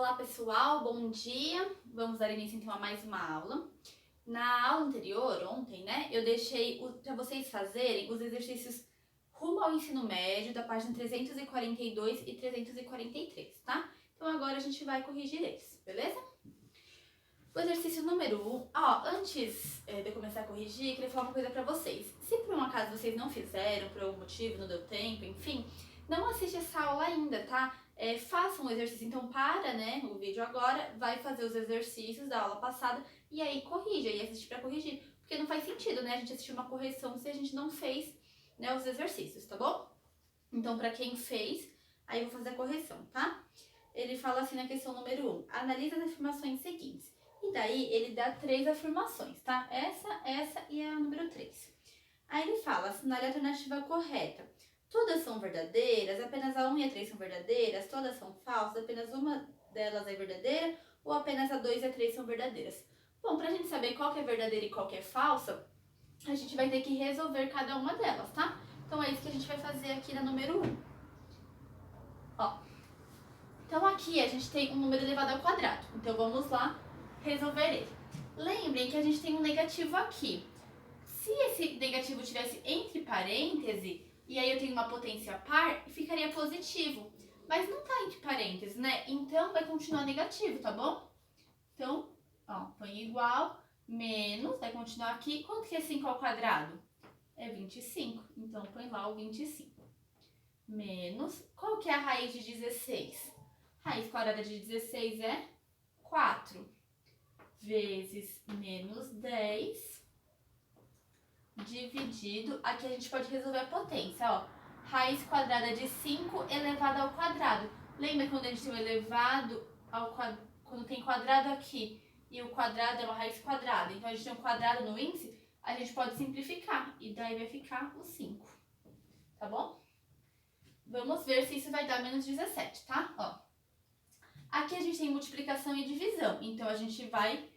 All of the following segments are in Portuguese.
Olá pessoal, bom dia! Vamos dar início então a mais uma aula. Na aula anterior, ontem, né, eu deixei para vocês fazerem os exercícios rumo ao ensino médio da página 342 e 343, tá? Então agora a gente vai corrigir eles, beleza? O exercício número 1, antes de eu começar a corrigir, eu queria falar uma coisa pra vocês. Se por um acaso vocês não fizeram, por algum motivo, não deu tempo, enfim, não assiste essa aula ainda, tá? Façam o exercício, então para, né, o vídeo agora, vai fazer os exercícios da aula passada e aí corrige, aí assiste pra corrigir. Porque não faz sentido, né, a gente assistir uma correção se a gente não fez, né, os exercícios, tá bom? Então, pra quem fez, aí eu vou fazer a correção, tá? Ele fala assim na questão número 1, analisa as afirmações seguintes. E daí ele dá 3 afirmações, tá? Essa e a número 3. Aí ele fala, assinale a alternativa correta. Todas são verdadeiras, apenas a 1 e a 3 são verdadeiras, todas são falsas, apenas uma delas é verdadeira, ou apenas a 2 e a 3 são verdadeiras. Bom, pra gente saber qual que é verdadeira e qual que é falsa, a gente vai ter que resolver cada uma delas, tá? Então é isso que a gente vai fazer aqui na número 1. Então aqui a gente tem um número elevado ao quadrado, então vamos lá resolver ele. Lembrem que a gente tem um negativo aqui. Se esse negativo tivesse entre parênteses, e aí eu tenho uma potência par, ficaria positivo. Mas não tá entre parênteses, né? Então vai continuar negativo, tá bom? Então, põe igual, menos, vai continuar aqui. Quanto que é 5 ao quadrado? É 25, então põe lá o 25. Menos, qual que é a raiz de 16? Raiz quadrada de 16 é 4 vezes menos 10 dividido, aqui a gente pode resolver a potência, ó. Raiz quadrada de 5 elevado ao quadrado. Lembra quando a gente tem o elevado ao quadrado, quando tem quadrado aqui e o quadrado é uma raiz quadrada, então a gente tem um quadrado no índice, a gente pode simplificar e daí vai ficar o 5, tá bom? Vamos ver se isso vai dar menos 17, tá? Ó. Aqui a gente tem multiplicação e divisão, então a gente vai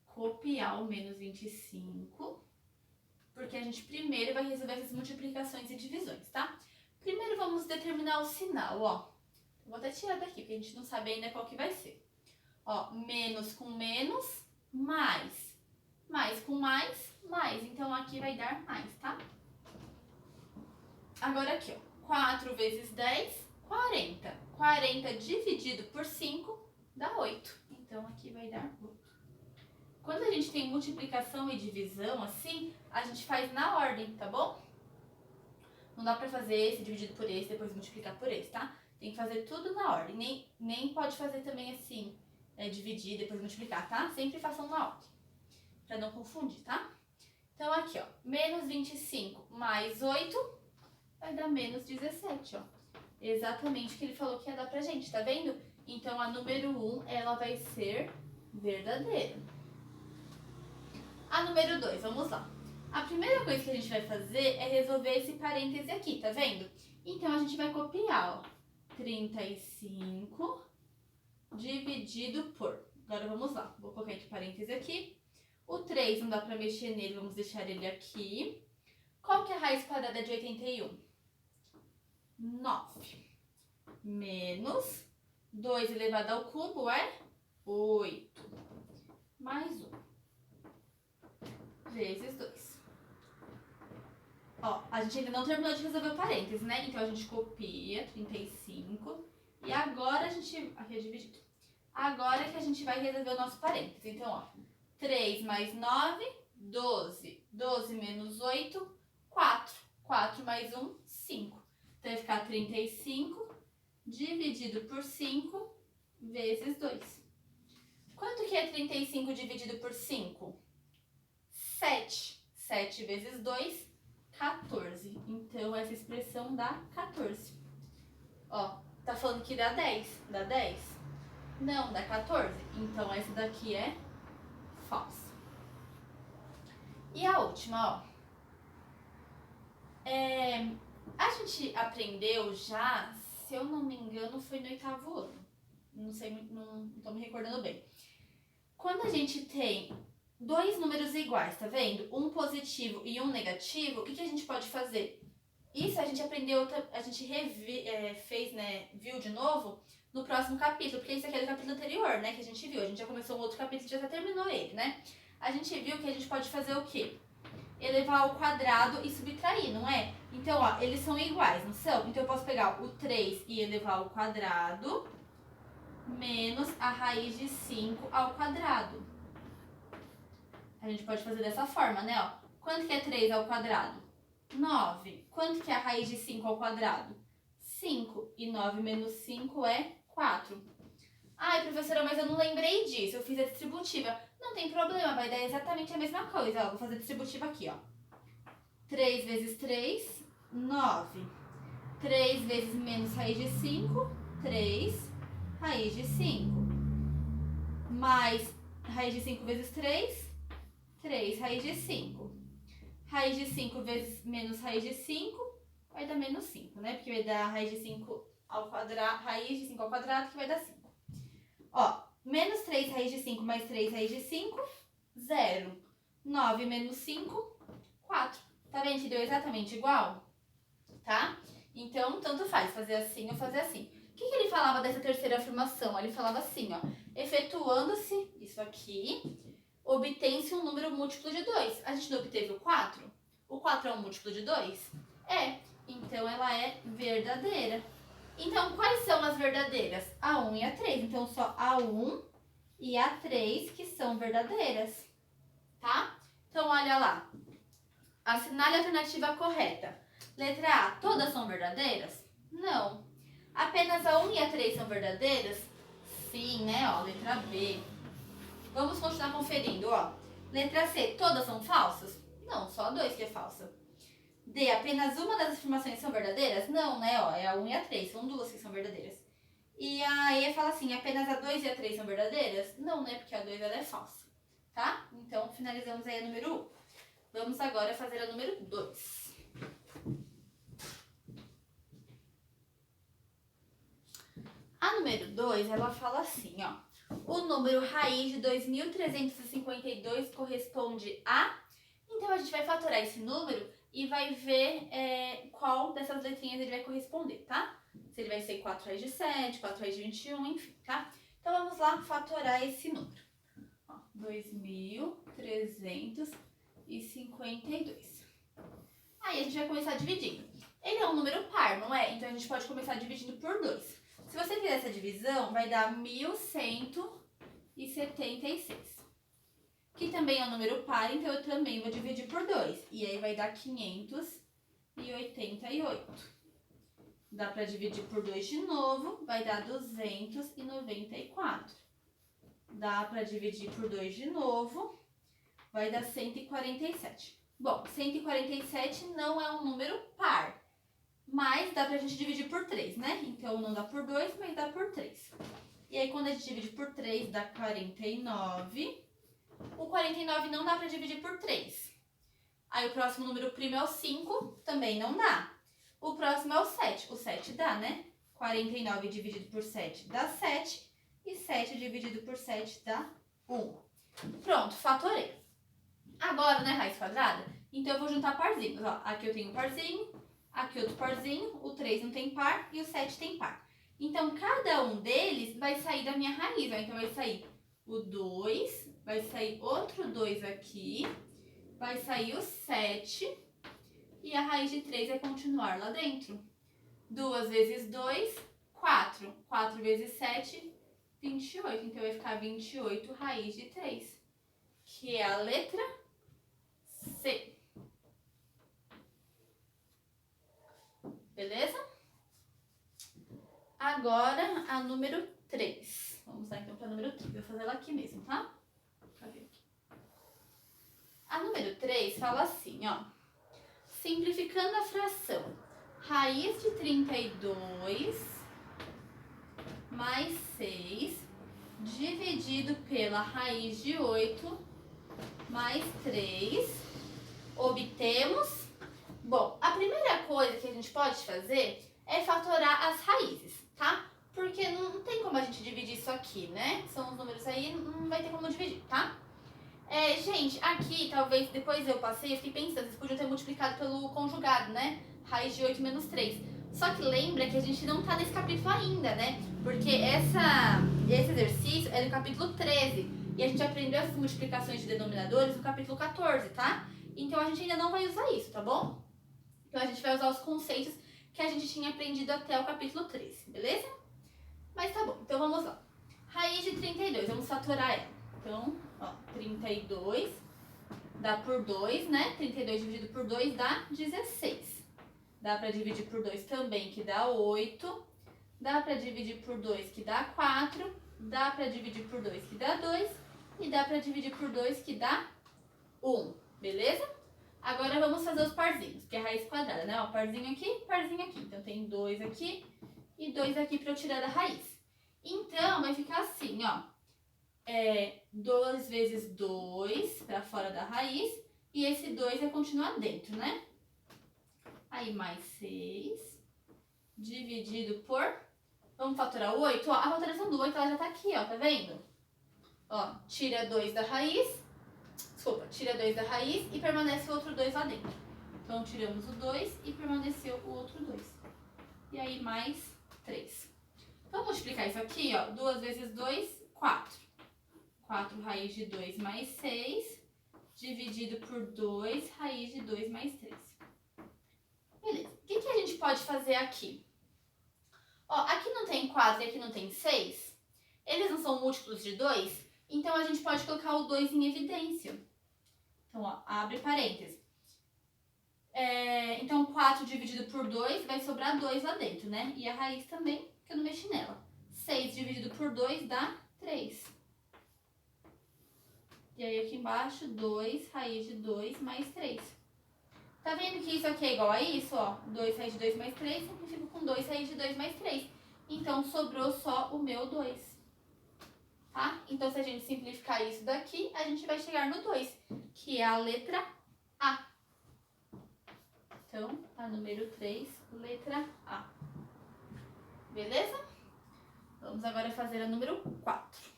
copiar o menos 25, porque a gente primeiro vai resolver essas multiplicações e divisões, tá? Primeiro vamos determinar o sinal, ó. Vou até tirar daqui, porque a gente não sabe ainda qual que vai ser. Ó, menos com menos, mais. Mais com mais, mais. Então aqui vai dar mais, tá? Agora aqui, ó. 4 vezes 10, 40. 40 dividido por 5 dá 8. Então aqui vai dar 8. Quando a gente tem multiplicação e divisão assim, a gente faz na ordem, tá bom? Não dá pra fazer esse dividido por esse, depois multiplicar por esse, tá? Tem que fazer tudo na ordem. Nem pode fazer também assim, dividir, depois multiplicar, tá? Sempre façam na ordem, pra não confundir, tá? Então aqui, ó, menos 25 mais 8 vai dar menos 17, ó. Exatamente o que ele falou que ia dar pra gente, tá vendo? Então a número 1, ela vai ser verdadeira. A número 2, vamos lá. A primeira coisa que a gente vai fazer é resolver esse parêntese aqui, tá vendo? Então a gente vai copiar, ó, 35 dividido por. Agora vamos lá, vou colocar entre parênteses aqui. O 3 não dá pra mexer nele, vamos deixar ele aqui. Qual que é a raiz quadrada de 81? 9. Menos 2 elevado ao cubo é 8. Mais 1. Vezes 2. Ó, a gente ainda não terminou de resolver o parênteses, né? Então a gente copia 35 e agora a gente... Aqui é dividido. Agora que a gente vai resolver o nosso parênteses. Então, ó, 3 mais 9, 12. 12 menos 8, 4. 4 mais 1, 5. Então vai ficar 35 dividido por 5 vezes 2. Quanto que é 35 dividido por 5? 7. 7 vezes 2, 14. Então, essa expressão dá 14. Ó, tá falando que dá 10. Dá 10? Não, dá 14. Então, essa daqui é falsa. E a última, ó. A gente aprendeu já, se eu não me engano, foi no 8º ano. Não sei, não tô me recordando bem. Quando a gente tem dois números iguais, tá vendo? Um positivo e um negativo, o que a gente pode fazer? Isso a gente aprendeu, a gente fez, né, viu de novo no próximo capítulo, porque isso aqui é do capítulo anterior, né, que a gente viu. A gente já começou um outro capítulo e já terminou ele, né? A gente viu que a gente pode fazer o quê? Elevar ao quadrado e subtrair, não é? Então, ó, eles são iguais, não são? Então, eu posso pegar o 3 e elevar ao quadrado menos a raiz de 5 ao quadrado. A gente pode fazer dessa forma, né? Ó, quanto que é 3 ao quadrado? 9. Quanto que é a raiz de 5 ao quadrado? 5. E 9 menos 5 é 4. Ai, professora, mas eu não lembrei disso. Eu fiz a distributiva. Não tem problema, vai dar exatamente a mesma coisa. Ó, vou fazer a distributiva aqui, ó. 3 vezes 3, 9. 3 vezes menos raiz de 5, 3 raiz de 5. Mais raiz de 5 vezes 3, 3 raiz de 5. Raiz de 5 vezes menos raiz de 5 vai dar menos 5, né? Porque vai dar raiz de 5 ao quadrado, raiz de 5 ao quadrado, que vai dar 5. Ó, menos 3 raiz de 5 mais 3 raiz de 5, 0. 9 menos 5, 4. Tá vendo que deu exatamente igual? Tá? Então, tanto faz fazer assim ou fazer assim. O que ele falava dessa terceira afirmação? Ele falava assim, ó. Efetuando-se isso aqui, obtém-se um número múltiplo de 2. A gente não obteve o 4? O 4 é um múltiplo de 2? É. Então, ela é verdadeira. Então, quais são as verdadeiras? A 1 e a 3. Então, só a 1 e a 3 que são verdadeiras. Tá? Então, olha lá. Assinale a alternativa correta. Letra A, todas são verdadeiras? Não. Apenas a 1 e a 3 são verdadeiras? Sim, né? Ó, letra B. Vamos continuar conferindo, ó. Letra C, todas são falsas? Não, só a 2 que é falsa. D, apenas uma das afirmações são verdadeiras? Não, né? Ó, é a 1 e a 3, são duas que são verdadeiras. E a E fala assim, apenas a 2 e a 3 são verdadeiras? Não, né? Porque a 2 ela é falsa, tá? Então, finalizamos aí a número 1. Vamos agora fazer a número 2. A número 2, ela fala assim, ó. O número raiz de 2.352 corresponde a... Então, a gente vai fatorar esse número e vai ver qual dessas letrinhas ele vai corresponder, tá? Se ele vai ser 4 raiz de 7, 4 raiz de 21, enfim, tá? Então, vamos lá fatorar esse número. Ó, 2.352. Aí, a gente vai começar dividindo. Ele é um número par, não é? Então, a gente pode começar dividindo por 2. Se você fizer essa divisão, vai dar 1.176. Que também é um número par, então eu também vou dividir por 2. E aí vai dar 588. Dá para dividir por 2 de novo, vai dar 294. Dá para dividir por 2 de novo, vai dar 147. Bom, 147 não é um número par. Mas dá pra gente dividir por 3, né? Então, não dá por 2, mas dá por 3. E aí, quando a gente divide por 3, dá 49. O 49 não dá pra dividir por 3. Aí, o próximo número primo é o 5, também não dá. O próximo é o 7. O 7 dá, né? 49 dividido por 7 dá 7. E 7 dividido por 7 dá 1. Pronto, fatorei. Agora, né, raiz quadrada? Então, eu vou juntar parzinhos. Ó, aqui eu tenho um parzinho. Aqui outro parzinho, o 3 não tem par e o 7 tem par. Então, cada um deles vai sair da minha raiz. Ó. Então, vai sair o 2, vai sair outro 2 aqui, vai sair o 7 e a raiz de 3 vai continuar lá dentro. 2 vezes 2, 4. 4 vezes 7, 28. Então, vai ficar 28 raiz de 3, que é a letra C. Beleza? Agora, a número 3. Vamos lá, então, para a número 3. Vou fazer ela aqui mesmo, tá? Cadê aqui? A número 3 fala assim, ó. Simplificando a fração, raiz de 32 mais 6 dividido pela raiz de 8 mais 3, obtemos... Bom, a primeira coisa que a gente pode fazer é fatorar as raízes, tá? Porque não tem como a gente dividir isso aqui, né? São os números aí, não vai ter como dividir, tá? Gente, aqui, talvez, depois eu fiquei pensando, vocês podiam ter multiplicado pelo conjugado, né? Raiz de 8 menos 3. Só que lembra que a gente não tá nesse capítulo ainda, né? Porque esse exercício é do capítulo 13. E a gente aprendeu essas multiplicações de denominadores no capítulo 14, tá? Então a gente ainda não vai usar isso, tá bom? Então a gente vai usar os conceitos que a gente tinha aprendido até o capítulo 13, beleza? Mas tá bom, então vamos lá. Raiz de 32, vamos fatorar ela. Então, ó, 32 dá por 2, né? 32 dividido por 2 dá 16. Dá pra dividir por 2 também, que dá 8. Dá pra dividir por 2, que dá 4. Dá pra dividir por 2, que dá 2. E dá pra dividir por 2, que dá 1. Beleza? Agora vamos fazer os parzinhos, que é a raiz quadrada, né? Ó, parzinho aqui, parzinho aqui. Então tem 2 aqui e 2 aqui pra eu tirar da raiz. Então vai ficar assim, ó. 2 vezes 2 pra fora da raiz. E esse 2 vai continuar dentro, né? Aí mais 6 dividido por... Vamos fatorar o 8? Ó, a faturação do 8 ela já tá aqui, ó, tá vendo? Ó, tira 2 da raiz. Desculpa, tira 2 da raiz e permanece o outro 2 lá dentro. Então tiramos o 2 e permaneceu o outro 2. E aí mais 3. Vamos multiplicar isso aqui, ó. 2 vezes 2, 4. 4 raiz de 2 mais 6, dividido por 2, raiz de 2 mais 3. Beleza. O que a gente pode fazer aqui? Ó, aqui não tem 4 e aqui não tem 6. Eles não são múltiplos de 2, então a gente pode colocar o 2 em evidência. Então, ó, abre parênteses. Então, 4 dividido por 2 vai sobrar 2 lá dentro, né? E a raiz também, que eu não mexi nela. 6 dividido por 2 dá 3. E aí aqui embaixo, 2 raiz de 2 mais 3. Tá vendo que isso aqui é igual a isso, ó? 2 raiz de 2 mais 3, simplifico com 2 raiz de 2 mais 3. Então, sobrou só o meu 2. Tá? Então, se a gente simplificar isso daqui, a gente vai chegar no 2, que é a letra A. Então, a número 3, letra A. Beleza? Vamos agora fazer a número 4.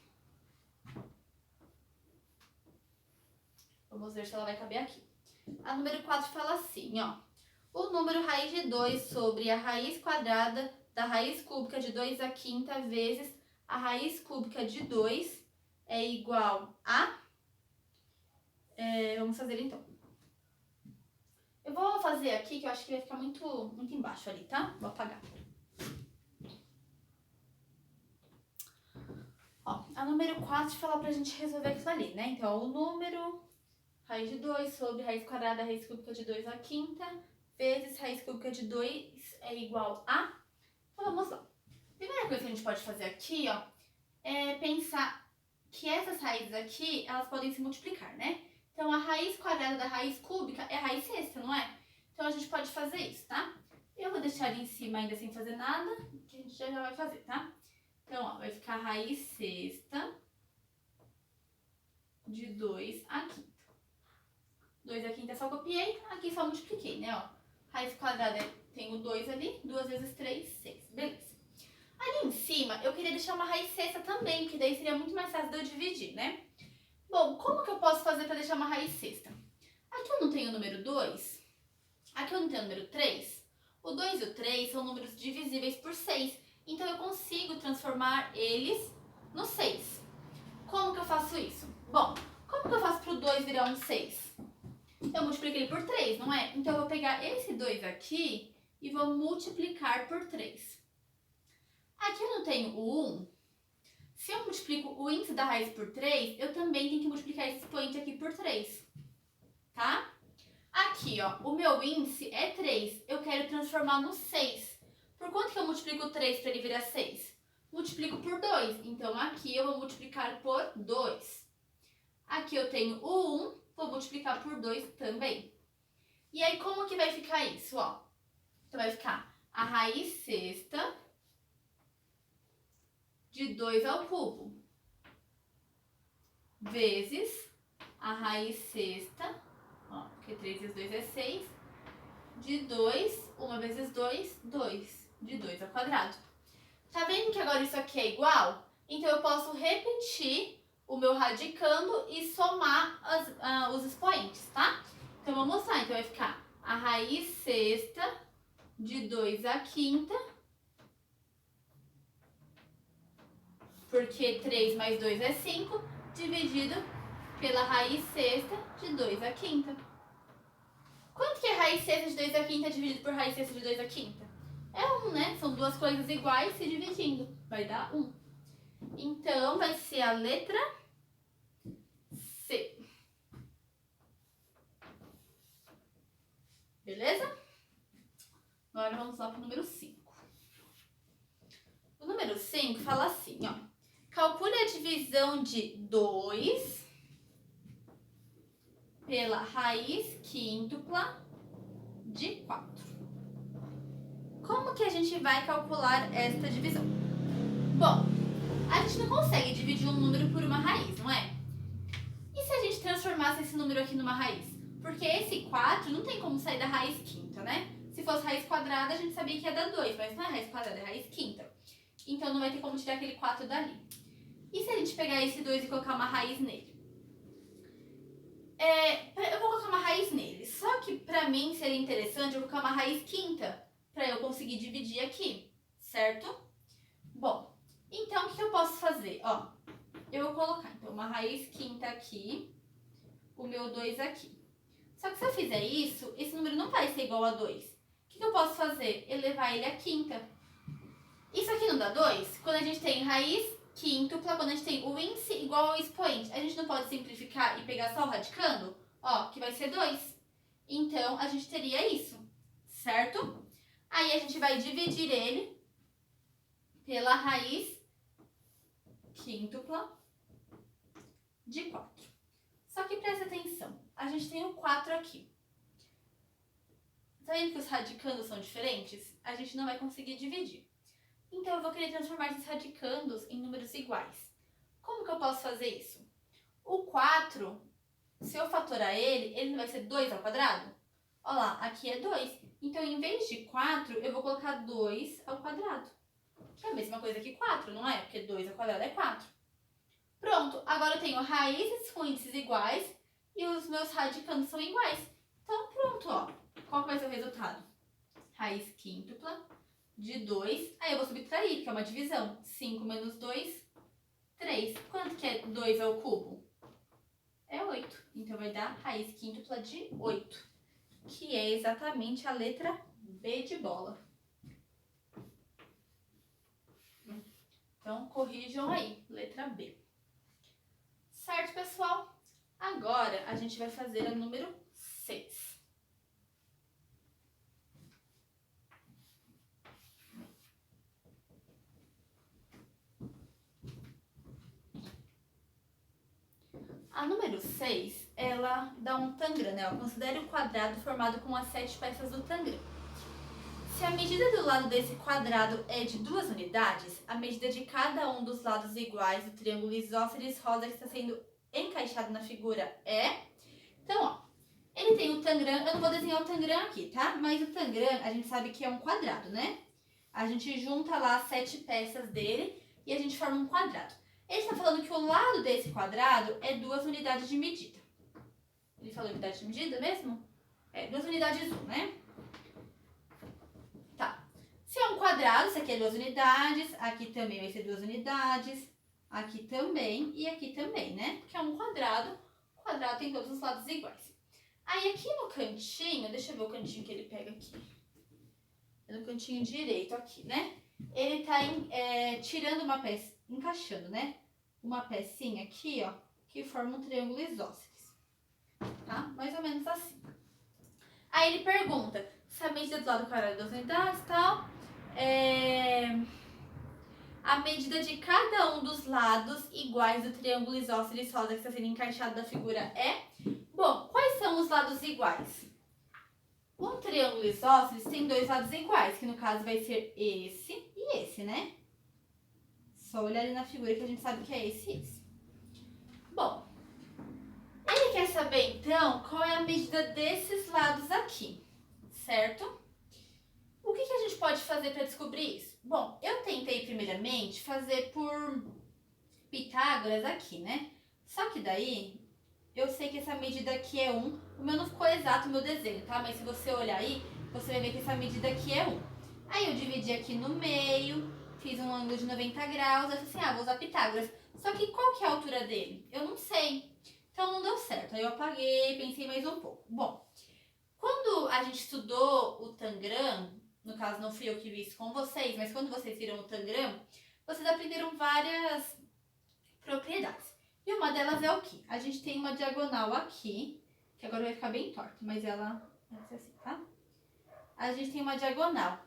Vamos ver se ela vai caber aqui. A número 4 fala assim, ó. O número raiz de 2 sobre a raiz quadrada da raiz cúbica de 2 à quinta vezes a raiz cúbica de 2 é igual a... vamos fazer então. Eu vou fazer aqui, que eu acho que vai ficar muito embaixo ali, tá? Vou apagar. Ó, a número 4 fala pra gente resolver aquilo ali, né? Então, o número raiz de 2 sobre raiz quadrada da raiz cúbica de 2 à quinta vezes raiz cúbica de 2 é igual a... Então, vamos lá. Primeira coisa que a gente pode fazer aqui, ó, é pensar que essas raízes aqui, elas podem se multiplicar, né? Então, a raiz quadrada da raiz cúbica é a raiz sexta, não é? Então, a gente pode fazer isso, tá? Eu vou deixar ali em cima ainda sem fazer nada, que a gente já vai fazer, tá? Então, ó, vai ficar a raiz sexta de 2 à quinta. 2 à quinta só copiei, aqui só multipliquei, né, ó. Raiz quadrada tem o 2 ali, 2 vezes 3, 6. Beleza. Ali em cima, eu queria deixar uma raiz sexta também, porque daí seria muito mais fácil de eu dividir, né? Bom, como que eu posso fazer para deixar uma raiz sexta? Aqui eu não tenho o número 2, aqui eu não tenho o número 3. O 2 e o 3 são números divisíveis por 6, então eu consigo transformar eles no 6. Como que eu faço isso? Bom, como que eu faço para o 2 virar um 6? Eu multiplico ele por 3, não é? Então eu vou pegar esse 2 aqui e vou multiplicar por 3. Aqui eu não tenho o 1. Se eu multiplico o índice da raiz por 3, eu também tenho que multiplicar esse expoente aqui por 3. Tá? Aqui, ó, o meu índice é 3. Eu quero transformar no 6. Por quanto que eu multiplico 3 para ele virar 6? Multiplico por 2. Então, aqui eu vou multiplicar por 2. Aqui eu tenho o 1, vou multiplicar por 2 também. E aí, como que vai ficar isso, ó? Então, vai ficar a raiz sexta de 2 ao cubo vezes a raiz sexta, ó, porque 3 vezes 2 é 6, de 2, 1 vezes 2, 2, de 2 ao quadrado. Tá vendo que agora isso aqui é igual? Então, eu posso repetir o meu radicando e somar os expoentes, tá? Então, vamos lá. Então, vai ficar a raiz sexta de 2 à quinta, porque 3 mais 2 é 5, dividido pela raiz sexta de 2 à quinta. Quanto que é raiz sexta de 2 à quinta dividido por raiz sexta de 2 à quinta? É 1, né? São duas coisas iguais se dividindo. Vai dar 1. Então, vai ser a letra C. Beleza? Agora vamos lá para o número 5. O número 5 fala assim, ó. Calcule a divisão de 2 pela raiz quíntupla de 4. Como que a gente vai calcular esta divisão? Bom, a gente não consegue dividir um número por uma raiz, não é? E se a gente transformasse esse número aqui numa raiz? Porque esse 4 não tem como sair da raiz quinta, né? Se fosse raiz quadrada, a gente sabia que ia dar 2, mas não é raiz quadrada, é raiz quinta. Então não vai ter como tirar aquele 4 dali. E se a gente pegar esse 2 e colocar uma raiz nele? Eu vou colocar uma raiz nele, só que pra mim seria interessante eu colocar uma raiz quinta, pra eu conseguir dividir aqui, certo? Bom, então o que eu posso fazer? Ó, eu vou colocar então uma raiz quinta aqui, o meu 2 aqui. Só que se eu fizer isso, esse número não vai ser igual a 2. O que eu posso fazer? Elevar ele à quinta. Isso aqui não dá 2? Quando a gente tem raiz quíntupla, quando a gente tem o índice igual ao expoente, a gente não pode simplificar e pegar só o radicando? Ó, que vai ser 2. Então, a gente teria isso, certo? Aí a gente vai dividir ele pela raiz quíntupla de 4. Só que presta atenção, a gente tem o 4 aqui. Tá vendo que os radicandos são diferentes? A gente não vai conseguir dividir. Então, eu vou querer transformar esses radicandos em números iguais. Como que eu posso fazer isso? O 4, se eu fatorar ele não vai ser 2 ao quadrado? Olha lá, aqui é 2. Então, em vez de 4, eu vou colocar 2 ao quadrado. Que é a mesma coisa que 4, não é? Porque 2 ao quadrado é 4. Pronto, agora eu tenho raízes com índices iguais e os meus radicandos são iguais. Então, pronto, ó. Qual que vai ser o resultado? Raiz quíntupla de 2, aí eu vou subtrair, que é uma divisão. 5 menos 2, 3. Quanto que é 2 ao cubo? É 8. Então, vai dar raiz quíntupla de 8, que é exatamente a letra B de bola. Então, corrijam aí, letra B. Certo, pessoal? Agora, a gente vai fazer a número 6. A número 6, ela dá um tangram, né? Considere o quadrado formado com as 7 peças do tangram. Se a medida do lado desse quadrado é de 2 unidades, a medida de cada um dos lados iguais do triângulo isósceles rosa que está sendo encaixado na figura é... Então, ó, ele tem o tangram, eu não vou desenhar o tangram aqui, tá? Mas o tangram, a gente sabe que é um quadrado, né? A gente junta lá as 7 peças dele e a gente forma um quadrado. Ele está falando que o lado desse quadrado é 2 unidades de medida. Ele falou unidade de medida mesmo? É, 2 unidades 1, né? Tá. Se é um quadrado, isso aqui é 2 unidades, aqui também vai ser 2 unidades, aqui também e aqui também, né? Porque é um quadrado, o quadrado tem todos os lados iguais. Aí aqui no cantinho, deixa eu ver o cantinho que ele pega aqui. É no cantinho direito aqui, né? Ele tá tirando uma peça, encaixando, né? Uma pecinha aqui, ó, que forma um triângulo isósceles. Tá? Mais ou menos assim. Aí ele pergunta se a medida do lado quadrado é 2 unidades e tal. A medida de cada um dos lados iguais do triângulo isósceles rosa que está sendo encaixado da figura é... Bom, quais são os lados iguais? Um triângulo isósceles tem 2 lados iguais, que no caso vai ser esse e esse, né? Só olhar ali na figura que a gente sabe que é esse e esse. Bom, ele quer saber então qual é a medida desses lados aqui, certo? O que a gente pode fazer para descobrir isso? Bom, eu tentei primeiramente fazer por Pitágoras aqui, né? Só que daí, eu sei que essa medida aqui é 1, o meu não ficou exato o meu desenho, tá? Mas se você olhar aí, você vai ver que essa medida aqui é 1. Aí eu dividi aqui no meio, fiz um ângulo de 90 graus, eu falei assim, vou usar Pitágoras. Só que qual que é a altura dele? Eu não sei. Então não deu certo. Aí eu apaguei, pensei mais um pouco. Bom, quando a gente estudou o Tangram, no caso não fui eu que vi isso com vocês, mas quando vocês viram o Tangram, vocês aprenderam várias propriedades. E uma delas é o que? A gente tem uma diagonal aqui, que agora vai ficar bem torta, mas ela vai ser assim, tá? A gente tem uma diagonal.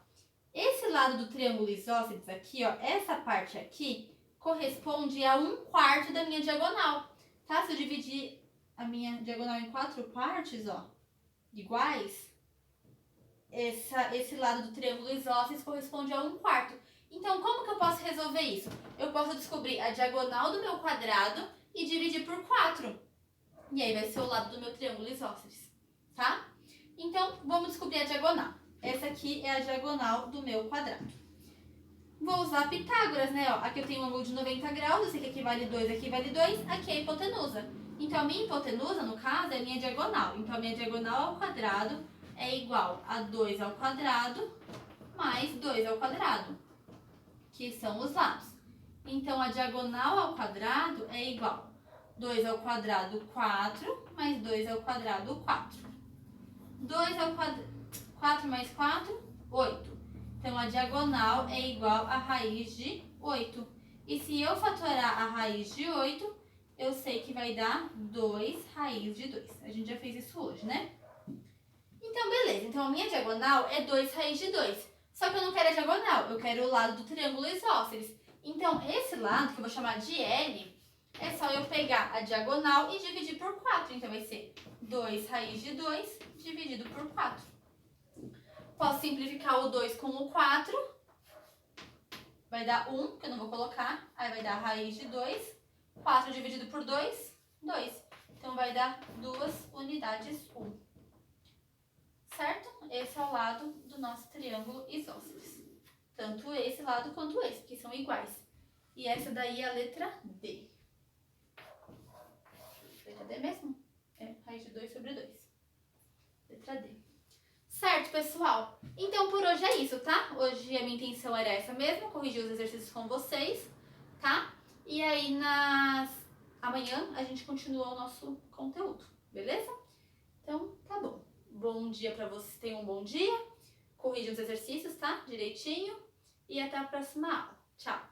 Esse lado do triângulo isósceles aqui, ó, essa parte aqui, corresponde a 1/4 da minha diagonal, tá? Se eu dividir a minha diagonal em 4 partes, ó, iguais, esse lado do triângulo isósceles corresponde a 1/4. Então, como que eu posso resolver isso? Eu posso descobrir a diagonal do meu quadrado e dividir por 4. E aí vai ser o lado do meu triângulo isósceles, tá? Então, vamos descobrir a diagonal. Essa aqui é a diagonal do meu quadrado. Vou usar Pitágoras, né? Ó, aqui eu tenho um ângulo de 90 graus, eu sei que aqui vale 2, aqui vale 2, aqui é a hipotenusa. Então, a minha hipotenusa, no caso, é a minha diagonal. Então, a minha diagonal ao quadrado é igual a 2 ao quadrado mais 2 ao quadrado, que são os lados. Então, a diagonal ao quadrado é igual a 2 ao quadrado, 4, mais 2 ao quadrado, 4. 2 ao quadrado, 4 mais 4, 8. Então, a diagonal é igual a raiz de 8. E se eu fatorar a raiz de 8, eu sei que vai dar 2 raiz de 2. A gente já fez isso hoje, né? Então, beleza. Então, a minha diagonal é 2 raiz de 2. Só que eu não quero a diagonal, eu quero o lado do triângulo isósceles. Então, esse lado, que eu vou chamar de L, é só eu pegar a diagonal e dividir por 4. Então, vai ser 2 raiz de 2 dividido por 4. Posso simplificar o 2 com o 4. Vai dar 1, que eu não vou colocar. Aí vai dar raiz de 2. 4 dividido por 2, 2. Então, vai dar 2 unidades 1. Certo? Esse é o lado do nosso triângulo isósceles. Tanto esse lado quanto esse, que são iguais. E essa daí é a letra D. Letra D mesmo? É, raiz de 2 sobre 2. Letra D. Certo, pessoal? Então, por hoje é isso, tá? Hoje a minha intenção era essa mesmo, corrigir os exercícios com vocês, tá? E aí, amanhã, a gente continua o nosso conteúdo, beleza? Então, tá bom. Bom dia pra vocês, tenham um bom dia. Corrijam os exercícios, tá? Direitinho. E até a próxima aula. Tchau!